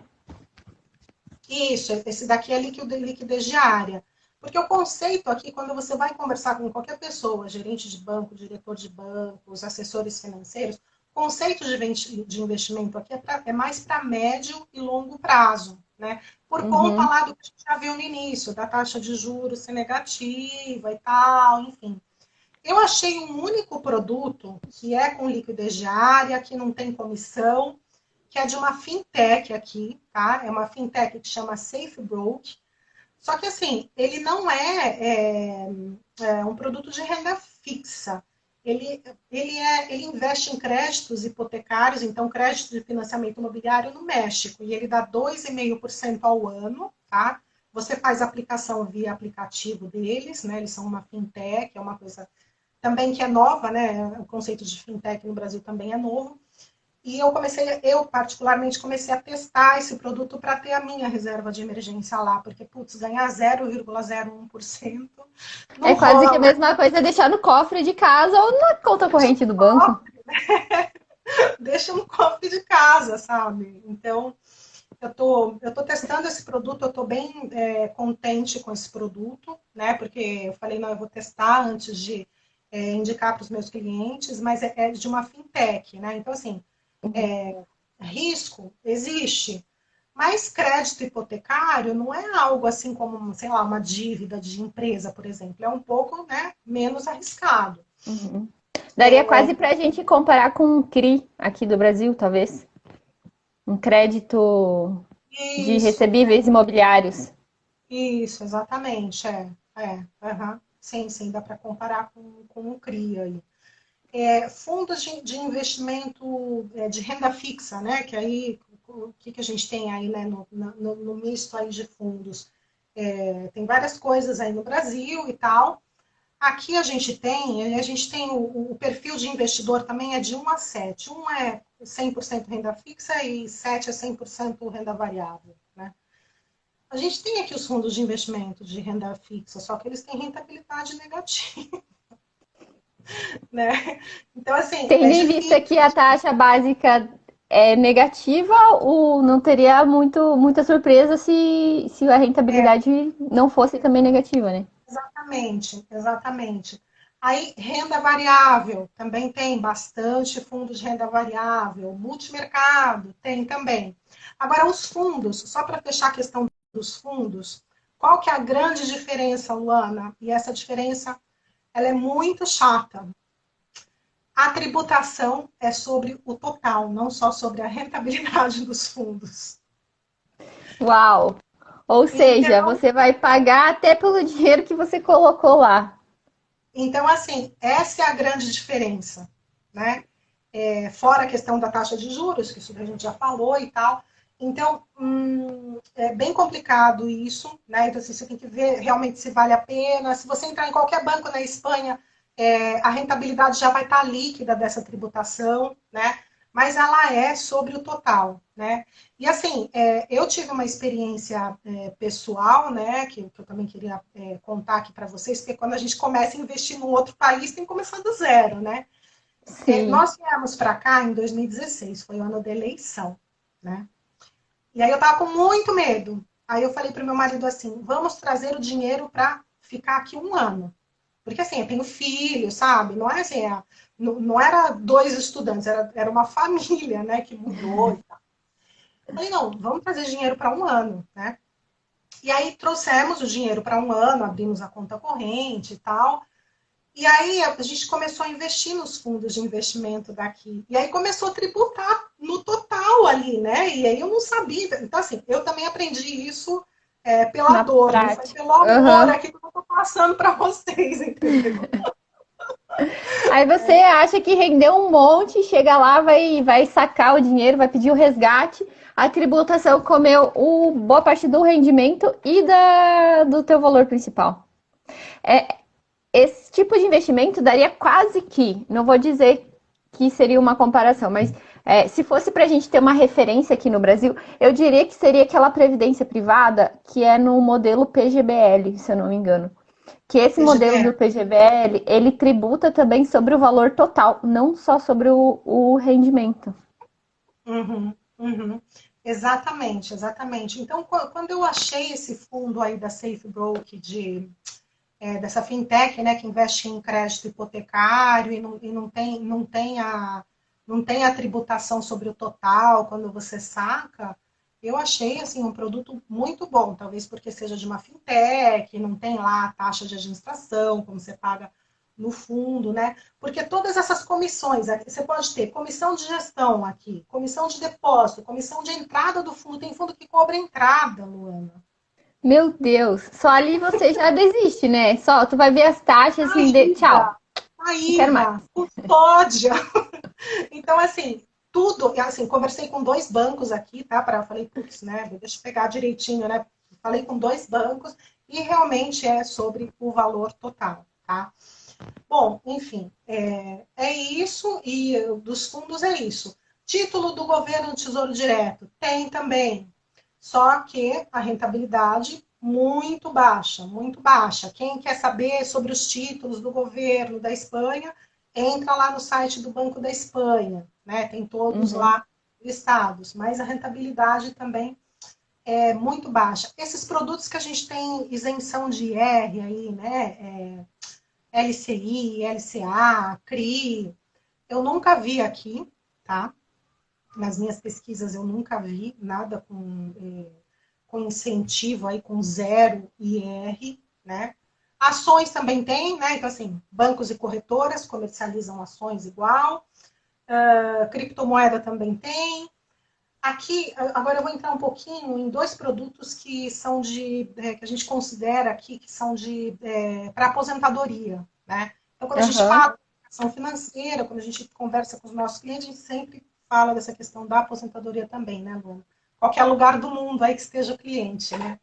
Isso, esse daqui é liquidez diária. Porque o conceito aqui, quando você vai conversar com qualquer pessoa, gerente de banco, diretor de bancos, assessores financeiros, o conceito de investimento aqui é mais para médio e longo prazo, né? Por conta lá do que a gente já viu no início, da taxa de juros ser negativa e tal, enfim. Eu achei um único produto que é com liquidez diária, que não tem comissão, que é de uma fintech aqui, tá? É uma fintech que chama SafeBroke. Só que, assim, ele não é um produto de renda fixa. ele investe em créditos hipotecários, então crédito de financiamento imobiliário no México, e ele dá 2,5% ao ano, tá? Você faz aplicação via aplicativo deles, né? Eles são uma fintech, é uma coisa também que é nova, né? O conceito de fintech no Brasil também é novo. E eu particularmente comecei a testar esse produto para ter a minha reserva de emergência lá, porque, putz, ganhar 0,01% É não quase que a rola. mesma coisa deixar no cofre de casa ou na conta corrente do banco. Deixa no cofre de casa, sabe? Então, eu tô testando esse produto, eu tô bem contente com esse produto, né? Porque eu falei, não, eu vou testar antes de indicar para os meus clientes, mas é de uma fintech, né? Então, assim, risco existe, mas crédito hipotecário não é algo assim como, sei lá, uma dívida de empresa, por exemplo. É um pouco, né, menos arriscado. Uhum. Daria quase para a gente comparar com um CRI aqui do Brasil, talvez. Um crédito de Isso, recebíveis imobiliários. isso, exatamente, uhum. Sim, sim, dá para comparar com o CRI aí. Fundos de investimento de renda fixa, né? Que aí, o que a gente tem aí, né, no misto aí de fundos? Tem várias coisas aí no Brasil e tal. Aqui a gente tem o perfil de investidor também é de 1 a 7. Um é 100% renda fixa e 7 é 100% renda variável, né? A gente tem aqui os fundos de investimento de renda fixa, só que eles têm rentabilidade negativa, né? Então, assim, é Tendo em vista difícil. que a taxa básica é negativa, não teria muita surpresa se a rentabilidade não fosse também negativa, né? Exatamente, exatamente. Aí, renda variável, também tem bastante fundos de renda variável. Multimercado, tem também. Agora, os fundos, só para fechar a questão dos fundos, qual que é a grande diferença, Luana? E essa diferença, ela é muito chata. A tributação é sobre o total, não só sobre a rentabilidade dos fundos. Uau! Ou seja, Então, você vai pagar até pelo dinheiro que você colocou lá. então assim, essa é a grande diferença, né? Fora a questão da taxa de juros, que isso a gente já falou e tal. Então, é bem complicado isso, né? Então, assim, você tem que ver realmente se vale a pena. Se você entrar em qualquer banco na Espanha, a rentabilidade já vai estar líquida dessa tributação, né? Mas ela é sobre o total, né? E assim, eu tive uma experiência pessoal, né? Que eu também queria contar aqui para vocês, porque quando a gente começa a investir num outro país, tem que começar do zero, né? Sim. Nós viemos para cá em 2016, foi o ano da eleição, né? E aí eu tava com muito medo. Aí eu falei pro meu marido assim: vamos trazer o dinheiro para ficar aqui um ano. Porque assim, eu tenho filho, sabe? Não é assim, não era dois estudantes, era uma família, né, que mudou e tal. Eu falei, não, vamos trazer dinheiro para um ano, né? E aí trouxemos o dinheiro para um ano, abrimos a conta corrente e tal. E aí a gente começou a investir nos fundos de investimento daqui. E aí começou a tributar no total ali, né? E aí eu não sabia. Então, assim, eu também aprendi isso pela Na dor, não foi prática. pelo amor Aham. aqui que eu estou passando para vocês, entendeu? Aí você acha que rendeu um monte, chega lá, vai sacar o dinheiro, vai pedir o resgate. A tributação comeu boa parte do rendimento e do teu valor principal. Esse tipo de investimento daria quase que, não vou dizer que seria uma comparação, mas se fosse para a gente ter uma referência aqui no Brasil, eu diria que seria aquela previdência privada que é no modelo PGBL, se eu não me engano. Que esse modelo do PGBL. PGBL, ele tributa também sobre o valor total, não só sobre o rendimento. Uhum, uhum. Exatamente, exatamente. Então, quando eu achei esse fundo aí da SafeBroke dessa fintech, né, que investe em crédito hipotecário e não tem a tributação sobre o total quando você saca, eu achei assim um produto muito bom, talvez porque seja de uma fintech, não tem lá a taxa de administração, como você paga no fundo, né? Porque todas essas comissões, você pode ter comissão de gestão aqui, comissão de depósito, comissão de entrada do fundo, tem fundo que cobra entrada, Luana. Meu Deus, só ali você já desiste, né? Só tu vai ver as taxas assim, tchau. a Não quero mais. IVA, custódia. Então, assim, tudo, assim, conversei com 2 bancos aqui, tá? Falei, putz, né? Deixa eu pegar direitinho, né? Falei com 2 bancos e realmente é sobre o valor total, tá? Bom, enfim, é isso, e dos fundos é isso. Título do governo do Tesouro Direto, tem também, só que a rentabilidade muito baixa, muito baixa. Quem quer saber sobre os títulos do governo da Espanha, entra lá no site do Banco da Espanha, né? Tem todos Uhum. lá listados, mas a rentabilidade também é muito baixa. Esses produtos que a gente tem isenção de IR aí, né? LCI, LCA, CRI, eu nunca vi aqui, tá? Nas minhas pesquisas eu nunca vi nada com incentivo aí, com zero IR, né? Ações também tem, né? Então, assim, bancos e corretoras comercializam ações igual. Criptomoeda também tem. Aqui, agora eu vou entrar um pouquinho em 2 produtos que são que a gente considera aqui que são para aposentadoria, né? Então, quando a gente Aham. fala de educação financeira, quando a gente conversa com os nossos clientes, a gente sempre fala dessa questão da aposentadoria também, né, Luana? Qualquer lugar do mundo aí que esteja o cliente, né?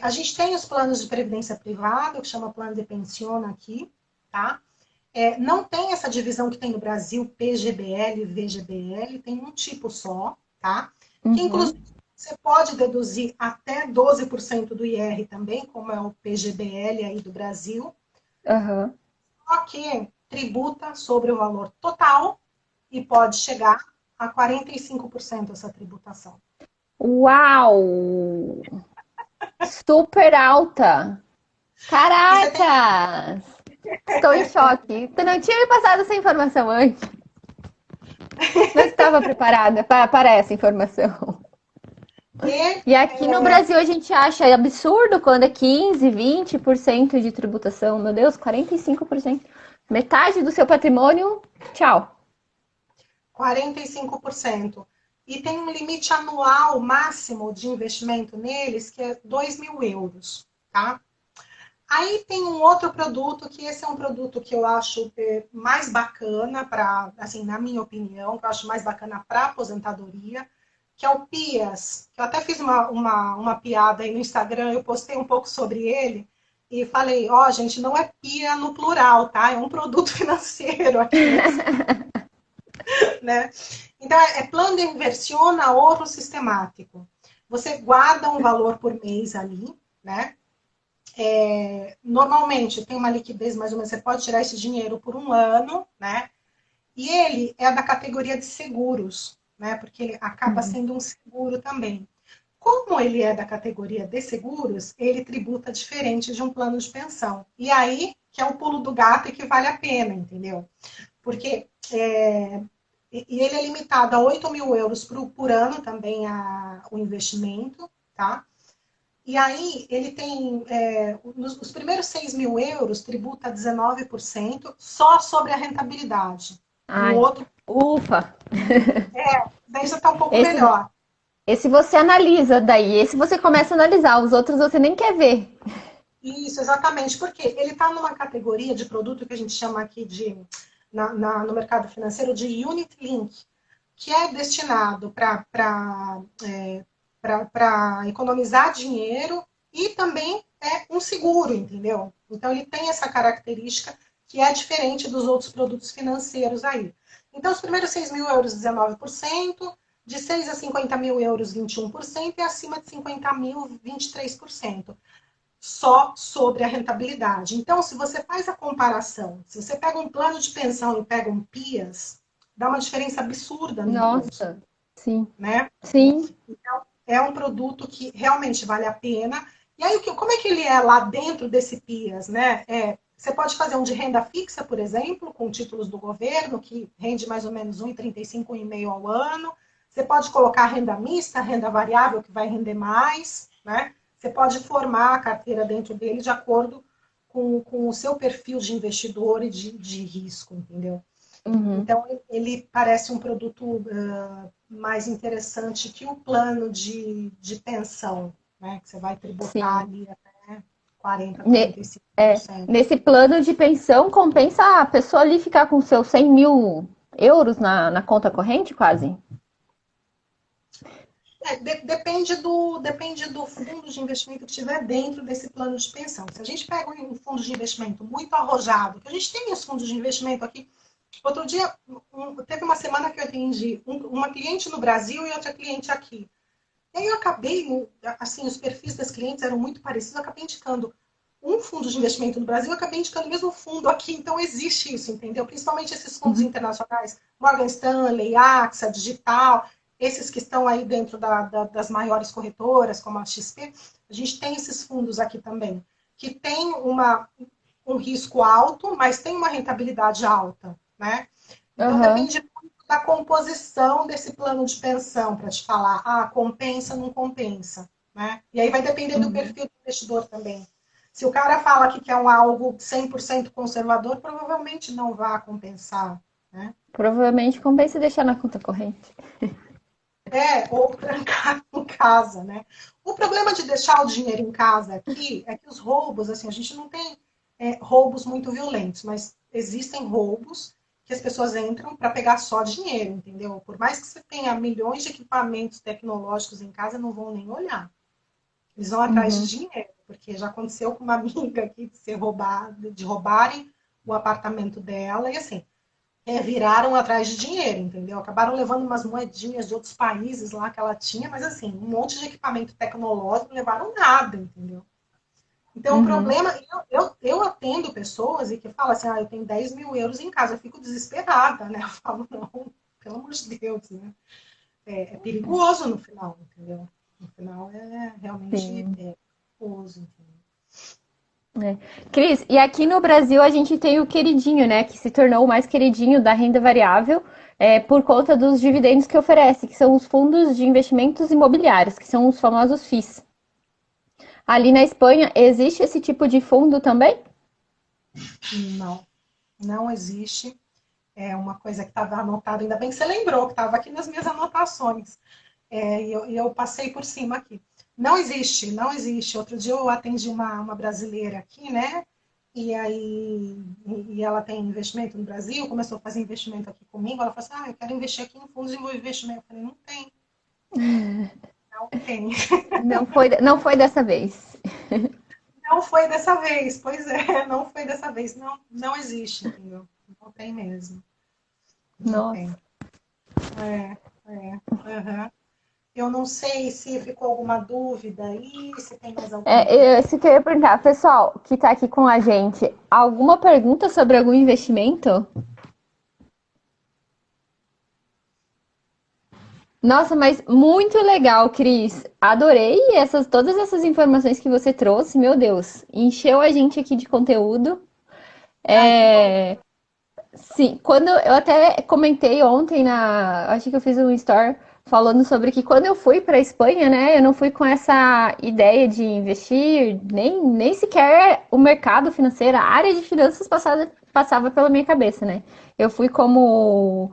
A gente tem os planos de previdência privada, que chama plano de pensiona aqui, tá? Não tem essa divisão que tem no Brasil, PGBL e VGBL, tem um tipo só, tá? Que inclusive Uhum. você pode deduzir até 12% do IR também, como é o PGBL aí do Brasil, Aham. só que tributa sobre o valor total e pode chegar a 45% essa tributação. Uau! Super alta! E você tem Caracas! Estou em choque. Tu não tinha me passado essa informação antes. Não estava preparada para essa informação. e E aqui no Brasil a gente acha absurdo quando é 15, 20% de tributação. Meu Deus, 45%. Metade do seu patrimônio, tchau. 45%. E tem um limite anual máximo de investimento neles, que é 2.000 euros, tá? Aí tem um outro produto, que esse é um produto que eu acho mais bacana para, assim, na minha opinião, que eu acho mais bacana para aposentadoria, que é o PIAS. Eu até fiz uma piada aí no Instagram, eu postei um pouco sobre ele e falei, ó, gente, não é PIA no plural, tá? É um produto financeiro aqui na né? Então, plano de inversión a ahorro sistemático. Você guarda um valor por mês ali, né? Normalmente tem uma liquidez mais ou menos, você pode tirar esse dinheiro por um ano, né? E ele é da categoria de seguros, né? Porque ele acaba Uhum. sendo um seguro também. Como ele é da categoria de seguros, ele tributa diferente de um plano de pensão. E aí que é o pulo do gato e que vale a pena, entendeu? Porque e ele é limitado a 8.000 euros por ano também o investimento, tá? E aí ele tem, os primeiros 6.000 euros tributa 19% só sobre a rentabilidade. No Ai, outro, ufa! daí já está um pouco Esse, melhor. esse você analisa daí, esse você começa a analisar, os outros você nem quer ver. Isso, exatamente, porque ele está numa categoria de produto que a gente chama aqui no mercado financeiro de Unit Link, que é destinado para economizar dinheiro e também é um seguro, entendeu? Então ele tem essa característica que é diferente dos outros produtos financeiros aí. Então, os primeiros 6.000 euros, 19%, de 6 a 50 mil euros, 21%, e acima de 50 mil, 23%. Só sobre a rentabilidade. Então, se você faz a comparação, se você pega um plano de pensão e pega um PIAS, dá uma diferença absurda no imposto, Nossa, sim, né? sim. Então, é um produto que realmente vale a pena. E aí, como é que ele é lá dentro desse PIAS, né? Você pode fazer um de renda fixa, por exemplo, com títulos do governo, que rende mais ou menos 1,35, 1,5 ao ano. Você pode colocar renda mista, renda variável, que vai render mais, né? Você pode formar a carteira dentro dele de acordo com o seu perfil de investidor e de risco, entendeu? Uhum. Então, ele parece um produto mais interessante que o plano de pensão, né? Que você vai tributar Sim. ali até 40, Ne- 45%. Nesse plano de pensão, compensa a pessoa ali ficar com seus 100 mil euros na conta corrente, quase? Depende do fundo de investimento que estiver dentro desse plano de pensão. Se a gente pega um fundo de investimento muito arrojado, que a gente tem os fundos de investimento aqui. Outro dia, teve uma semana que eu atendi uma cliente no Brasil e outra cliente aqui. E aí eu acabei, assim, os perfis das clientes eram muito parecidos, eu acabei indicando um fundo de investimento no Brasil, eu acabei indicando o mesmo fundo aqui, então existe isso, entendeu? Principalmente esses fundos internacionais, Morgan Stanley, AXA, Digital, esses que estão aí dentro das maiores corretoras, como a XP, a gente tem esses fundos aqui também, que tem um risco alto, mas tem uma rentabilidade alta, né? Então Aham, depende muito da composição desse plano de pensão para te falar, compensa, não compensa, né? E aí vai depender do uhum. perfil do investidor também. Se o cara fala que quer algo 100% conservador, provavelmente não vai compensar, né? Provavelmente compensa deixar na conta corrente. Ou trancar em casa, né? O problema de deixar o dinheiro em casa aqui é que os roubos, assim, a gente não tem roubos muito violentos, mas existem roubos que as pessoas entram para pegar só dinheiro, entendeu? Por mais que você tenha milhões de equipamentos tecnológicos em casa, não vão nem olhar. Eles vão atrás de Uhum. dinheiro, porque já aconteceu com uma amiga aqui de ser roubada, de roubarem o apartamento dela, e assim, viraram atrás de dinheiro, entendeu? Acabaram levando umas moedinhas de outros países lá que ela tinha, mas assim, um monte de equipamento tecnológico, não levaram nada, entendeu? Então, o Uhum. problema, eu atendo pessoas e que falam assim, eu tenho 10 mil euros em casa, eu fico desesperada, né? Eu falo, não, pelo amor de Deus, né? É perigoso no final, entendeu? No final é realmente Sim. perigoso, entendeu? É. Cris, e aqui no Brasil a gente tem o queridinho, né? Que se tornou o mais queridinho da renda variável por conta dos dividendos que oferece, que são os fundos de investimentos imobiliários, que são os famosos FIIs. Ali na Espanha, existe esse tipo de fundo também? Não, não existe. É uma coisa que estava anotada, ainda bem que você lembrou, que estava aqui nas minhas anotações. E eu passei por cima aqui. Não existe, não existe. Outro dia eu atendi uma brasileira aqui, né? E aí e ela tem investimento no Brasil, começou a fazer investimento aqui comigo. Ela falou assim: eu quero investir aqui em fundos de investimento. Eu falei: não tem, não tem. Não foi dessa vez. Não foi dessa vez, pois é, não foi dessa vez. Não, não existe, entendeu? Não tem mesmo. Não tem. Nossa. É, uhum. Eu não sei se ficou alguma dúvida aí, se tem mais alguma coisa. Isso que eu ia perguntar. Pessoal que está aqui com a gente, alguma pergunta sobre algum investimento? Nossa, mas muito legal, Cris. Adorei todas essas informações que você trouxe. Meu Deus, encheu a gente aqui de conteúdo. Ai, que bom. É, sim, quando eu até comentei ontem acho que eu fiz um story falando sobre que quando eu fui para a Espanha, né, eu não fui com essa ideia de investir, nem sequer o mercado financeiro, a área de finanças passava pela minha cabeça, né? Eu fui como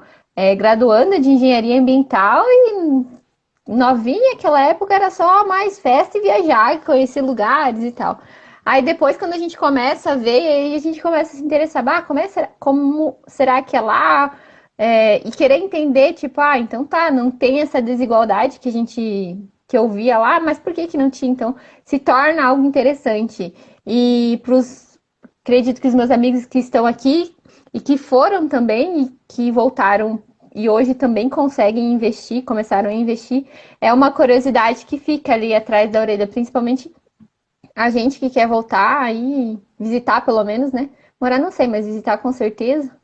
graduanda de engenharia ambiental e novinha, aquela época era só mais festa e viajar, conhecer lugares e tal. Aí depois, quando a gente começa a ver, aí a gente começa a se interessar, como será que é lá? E querer entender, tipo, então tá, não tem essa desigualdade que eu via lá, mas por que que não tinha? Então, se torna algo interessante. E acredito que os meus amigos que estão aqui e que foram também e que voltaram e hoje também conseguem investir, começaram a investir, é uma curiosidade que fica ali atrás da orelha, principalmente a gente que quer voltar aí, visitar pelo menos, né? Morar não sei, mas visitar com certeza.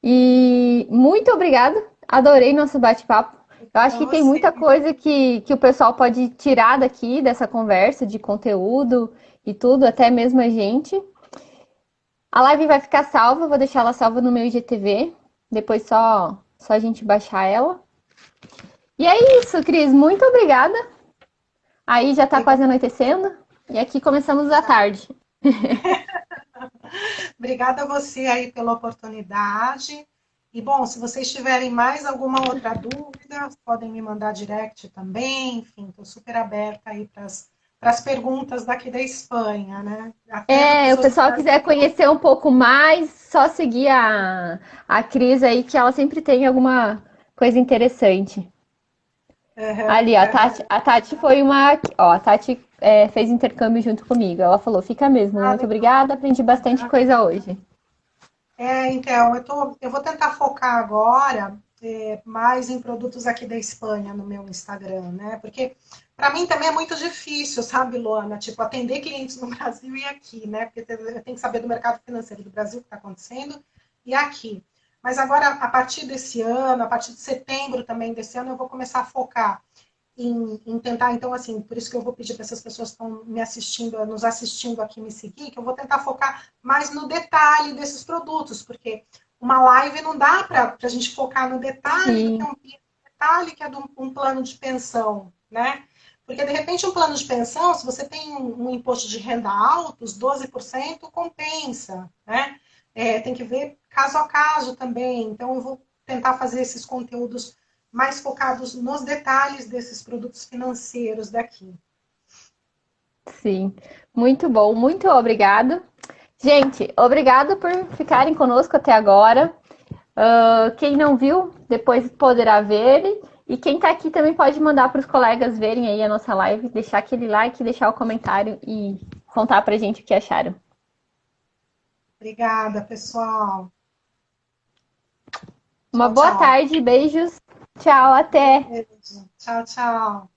E muito obrigada, adorei nosso bate-papo. Eu acho Para que tem você. muita coisa que o pessoal pode tirar daqui, dessa conversa, de conteúdo e tudo, até mesmo a gente. A live vai ficar salva, vou deixar ela salva no meu IGTV. Depois só a gente baixar ela. E é isso, Cris. Muito obrigada. Aí já tá quase Obrigada. anoitecendo. E aqui começamos a tarde. Obrigada a você aí pela oportunidade. E bom, se vocês tiverem mais alguma outra dúvida, podem me mandar direct também. Enfim, estou super aberta aí para as perguntas daqui da Espanha, né? Até para É, o pessoas do pessoal quiser Brasil. conhecer um pouco mais, só seguir a Cris aí, que ela sempre tem alguma coisa interessante. Aham, Ali, aham. A Tati foi uma. Ó, a Tati fez intercâmbio junto comigo. Ela falou: fica mesmo, Ah, muito legal. obrigada, aprendi bastante coisa hoje. Então, eu vou tentar focar agora mais em produtos aqui da Espanha no meu Instagram, né? Porque para mim também é muito difícil, sabe, Luana? Tipo, atender clientes no Brasil e aqui, né? Porque eu tenho que saber do mercado financeiro do Brasil, o que está acontecendo, e aqui. Mas agora, a partir desse ano, a partir de setembro também desse ano, eu vou começar a focar em tentar, então, assim, por isso que eu vou pedir para essas pessoas que estão me assistindo, nos assistindo aqui, me seguir, que eu vou tentar focar mais no detalhe desses produtos, porque uma live não dá para a gente focar no detalhe do que Sim, é um detalhe que é de um plano de pensão, né? Porque, de repente, um plano de pensão, se você tem um imposto de renda alto, os 12% compensa, né? Tem que ver caso a caso também. Então, eu vou tentar fazer esses conteúdos mais focados nos detalhes desses produtos financeiros daqui. sim. Muito bom, muito obrigado. Gente, obrigado por ficarem conosco até agora. Quem não viu, depois poderá ver. E quem tá aqui também pode mandar para os colegas verem aí a nossa live, deixar aquele like, deixar o comentário e contar pra gente o que acharam. Obrigada, pessoal. Uma Tchau, boa tchau. tarde, beijos, tchau, até! Beijo. Tchau, tchau.